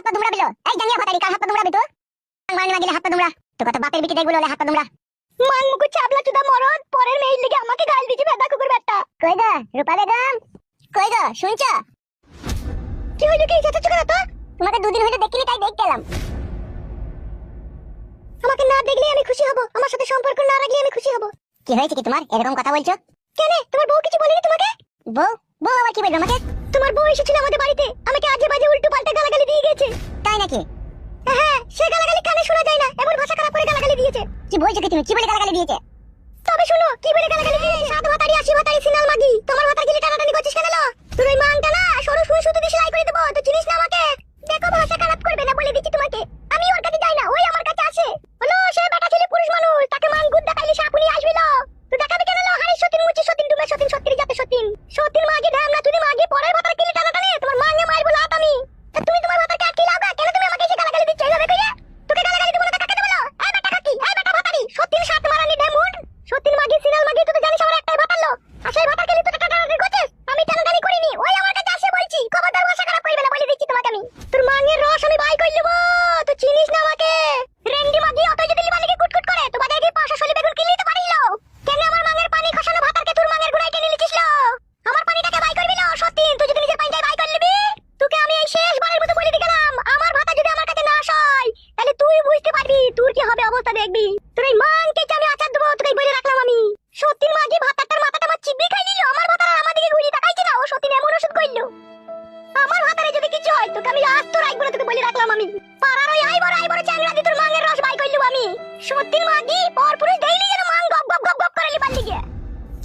পা দুমড়া বিলো। এই জানিয়া ভাতারি কার হাত পা দুমড়াবি তো? মারনি মাগিলে হাত পা দুমড়া। তো কত বাপের বিটি দেখবো হাত পা দুমড়া। মান মুকু চাবলা চুদা মরদ পরের মেইল লিগে আমাকে গাল দিছি ভেদা কুকুর বেটা। কই গো রূপা বেগম? কই গো শুনছো? কি হইলো কি চাচা চুকা তো? তোমাকে দুদিন হইলো দেখিনি তাই দেখতে এলাম। আমাকে না দেখলে আমি খুশি হব, আমার সাথে সম্পর্ক না রাখলে আমি খুশি হব। কি হয়েছে কি তোমার এরকম কথা বলছো? কেন তোমার বউ কিছু বলেনি তোমাকে? বউ বউ আবার কি বলবে আমাকে? তোমার বউ এসেছিল আমাদের বাড়িতে, আমাকে আজে বাজে উল্টো পাল্টা গালাগালি দিয়ে গেছে। তাই নাকি? হ্যাঁ, সে গালাগালি কানে শোনা যায় না, এমন ভাষা খারাপ করে গালাগালি দিয়েছে। কি বলছো কি তুমি? কি বলে গালাগালি দিয়েছে? তবে শুনো কি বলে গালাগালি দিয়েছে। সাত ভাতারি 80 ভাতারি সিনাল মাগি, তোমার ভাতার গিলি টানাটানি করছিস কেন? তুই ওই মাংটা না সরু সুই সুতো দিয়ে সেলাই করে দেবো, তুই চিনিস না আমাকে? দেখো ভাষা খারাপ করবে না বলে দিচ্ছি তোমাকে। আমি ওর কাছে যাই না, ওই আমার কাছে আসে। হলো সে বেটা ছেলে পুরুষ মানুষ, তাকে মান গুদ দেখাইলে সাপুনি আসবে না। তুই দেখাবি কেন? হারি সতীন মুচি সতীন ডুবে সতীন সত্যি যাতে সতীন সতীন মাগি ধাম না, তুই মাগি পরের ভাতার গিলি টানাটানি তোমার মাঙ্গে মারবো লাত আমি। তা তুমি তোমার ভাতারকে আটকে লাও কেন? তুমি আমাকে এসে গালাগালি দিচ্ছ এইভাবে কইয়া? তোকে গালাগালি দেব না তো কাকে দেব? এই বেটা কাকি, এই বেটা ভাতারি সতীন সাত মারানি ডেমুড সতীন মাগি সিনাল মাগি, তুই তো জানিস আমার একটাই ভাতার লো। আর সেই ভাতার গিলি তুই টানাটানি করছিস, আমি টানাটানি করিনি। ওই আমার কাছে আসে বলছি, খবরদার ভাষা খারাপ করবে না বলে দিচ্ছি তোমাকে আমি। তোর মাঙ্গের রস আমি বাই কই লব, তুই চিনিস না আমাকে? রেন্ডি মাগি অত যদি লিবালিকে কুটকুট করে তো বাজারে গিয়ে 500 বেগুন কিনলি তো পারিলো। কেন আমার মাঙ্গের পানি খসানো ভাতারকে তোর মাঙ্গের গুড়াই টেনে নিছিস লো? আমার পানিটাকে বাই করবি না সত্যি, তুই যদি নিজের পানিটাই বাই করে নিবি। তোকে আমি এই শেষবারের মতো বলে দিয়ে গেলাম, আমার ভাতা যদি আমার কাছে না আসয় তাহলে তুই বুঝতে পারবি তোর কি হবে অবস্থা দেখবি। তোর এই মাংকে যে আমি আচার দেবো তোকে বলে রাখলাম আমি। সত্যির মাগি ভাতারটার মাথাটা আমার চিবি খাই নিল, আমার ভাতার আমার দিকে ঘুরিয়ে তাকাইছে না, ও সত্যি এমন ওষুধ কইলো। আমার ভাতারে যদি কিছু হয় তোকে আমি আজ তো রাখবো না, তোকে বলে রাখলাম আমি। পাড়ার ওই আইবড় চ্যাংড়া দি তোর মাংয়ের রস বাই কইলু আমি। সত্যির মাগি পরপুরুষ দেইলি যেন মাং গপ গপ গপ গপ করে লিবাল দিকে।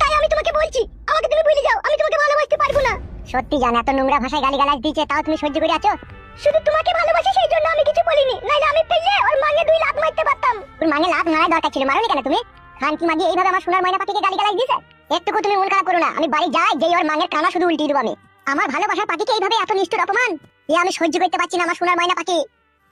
তাই আমি তোমাকে বলছি আমাকে তুমি ভুলে যাও, আমি তোমাকে ভালোবাসতে পারবো না। সত্যি জান এত নোংরা ভাষায় গালিগালাজ দিয়েছে তাও তুমি সহ্য করে আছো? শুধু তোমাকে ভালোবাসি সেই জন্য আমি কিছু বলিনি, নাইলে আমি পেলে ওর মাঙ্গে 2 লাখ মারতে পারতাম। ওর মাঙ্গে লাখ মারার দরকার ছিল, মারোনি কেন তুমি? খান কি মাগি এইভাবে আমার সোনার ময়না পাখিকে গালিগালাজ দিয়েছে? একটুকু তুমি মন খারাপ করো না, আমি বাড়ি যাই যেই ওর মাঙ্গের কানা শুধু উল্টিয়ে দেবো আমি। আমার ভালোবাসার পাখিকে এইভাবে এত নিষ্ঠুর অপমান এ আমি সহ্য করতে পারছি না। আমার সোনার ময়না পাখি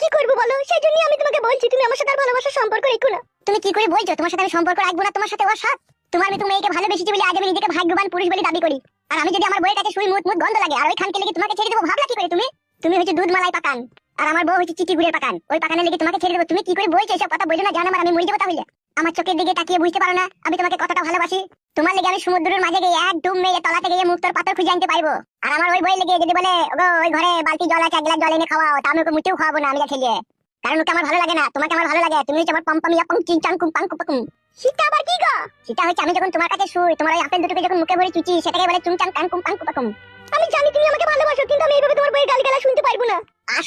কি করবো বলো? সেই জন্যই আমি তোমাকে বলছি তুমি আমার সাথে আর ভালোবাসার সম্পর্ক রেখো না। তুমি কি করে বলছো তোমার সাথে আমি সম্পর্ক রাখবো না? তোমার সাথে ওর সাথ তোমার আমি তুমি মেয়েকে ভালোবেসেছি বলে আজ আমি নিজেকে ভাগ্যবান পুরুষ বলে দাবি করি। আর আমি যদি আমার বউয়ের কাছে শুই মুত মুত গন্ধ লাগে আর ওই খানকে লেগে তোমাকে ছেড়ে দেবো, ভাবলা কি করে তুমি? তুমি হচ্ছে দুধ মালাই পাকান আর আমার বউ হচ্ছে চিটি গুড়ের পাকান, ওই পাকানের লেগে তোমাকে ছেড়ে দেবো। তুমি কি করে বলছো এসব কথা? বলছো না জানো আমার আমি মরে যাবো তাহলে? আমার চোখের দিকে তাকিয়ে বুঝতে পারো না আমি তোমাকে কতটা ভালোবাসি? তোমার লেগে আমি সমুদ্রের মাঝে গিয়ে এক ডুব মেরে তলাতে গিয়ে মুক্তর পাথর খুঁজে আনতে পারবো। আর আমার ওই বই লেগে যদি বলে ওগো ওই ঘরে বালতি জল আছে এক গ্লাস জল এনে খাওয়াও, তা আমি ওকে মুটেও খাওয়াবো না, আমি যা ছেলে। কারণ ওকে আমার ভালো লাগে না, তোমাকে আমার ভালো লাগে। তুমি হচ্ছে আমার পম্পমিয়া পং চিং চাং কুম পাং কুপাকুম। সেটা আবার কি গো? সেটা হচ্ছে আমি যখন তোমার কাছে শুই তোমার ওই আপেল দুটোকে যখন মুখে ভরে চুচি সেটাকে বলে চুং চাং কাং কুম পাং কুপাকুম। আমি জানি তুমি আমাকে ভালোবাসো, কিন্তু আমি এইভাবে তোমার বইয়ের গালিগালাজ শুনতে পারবো না। আর